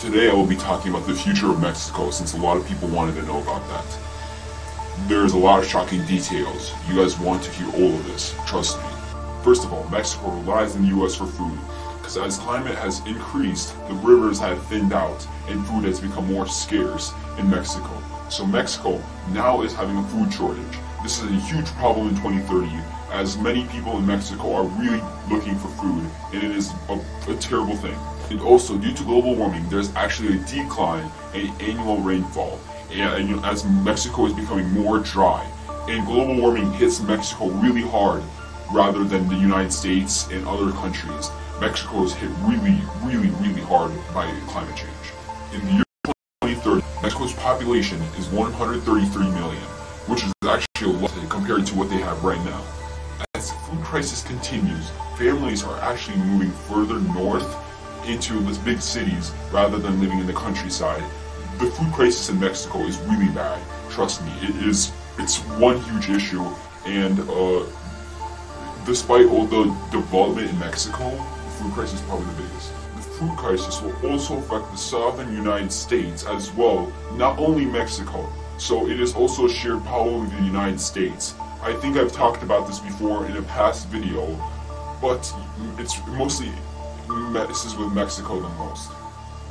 Today I will be talking about the future of Mexico, since a lot of people wanted to know about that. There's a lot of shocking details. You guys want to hear all of this, trust me. First of all, Mexico relies on the US for food, because as climate has increased, the rivers have thinned out, and food has become more scarce in Mexico. So Mexico now is having a food shortage. This is a huge problem in 2030, as many people in Mexico are really looking for food, and it is a terrible thing. And also, due to global warming, there's actually a decline in annual rainfall, and as Mexico is becoming more dry, and global warming hits Mexico really hard, rather than the United States and other countries. Mexico is hit really hard by climate change. In the year 2030, Mexico's population is 133 million, which is actually a lot compared to what they have right now. As the food crisis continues, families are actually moving further north into the big cities rather than living in the countryside. The food crisis in Mexico is really bad. Trust me, it's one huge issue, and despite all the development in Mexico, the food crisis is probably the biggest. The food crisis will also affect the southern United States as well, not only Mexico. So it is also a shared problem with the United States. I think I've talked about this before in a past video, but it's mostly messes with Mexico the most.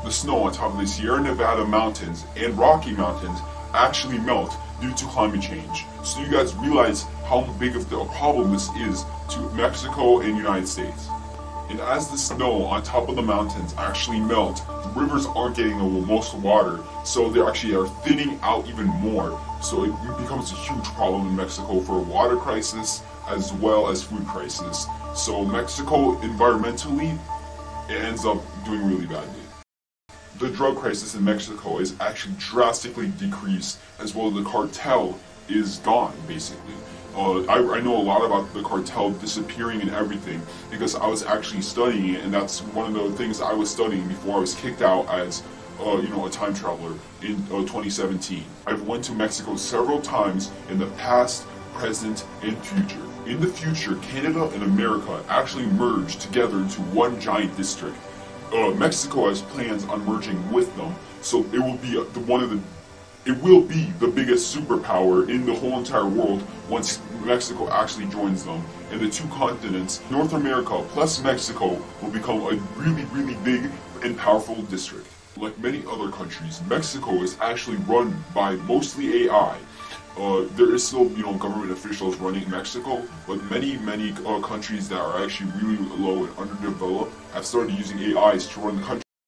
The snow on top of the Sierra Nevada mountains and Rocky Mountains actually melt due to climate change. So you guys realize how big of a problem this is to Mexico and United States. And as the snow on top of the mountains actually melt, the rivers aren't getting the most water, so they actually are thinning out even more. So it becomes a huge problem in Mexico for a water crisis as well as food crisis. So Mexico, environmentally, it ends up doing really badly. The drug crisis in Mexico is actually drastically decreased, as well as the cartel is gone, basically. I know a lot about the cartel disappearing and everything, because I was actually studying it, and that's one of the things I was studying before I was kicked out as a time traveler in 2017. I've went to Mexico several times in the past, present, and future. In the future, Canada and America actually merge together into one giant district. Mexico has plans on merging with them, so it will be the biggest superpower in the whole entire world once Mexico actually joins them. And the two continents, North America plus Mexico, will become a really big and powerful district. Like many other countries, Mexico is actually run by mostly AI. There is still, government officials running Mexico, but many countries that are actually really low and underdeveloped have started using AIs to run the country.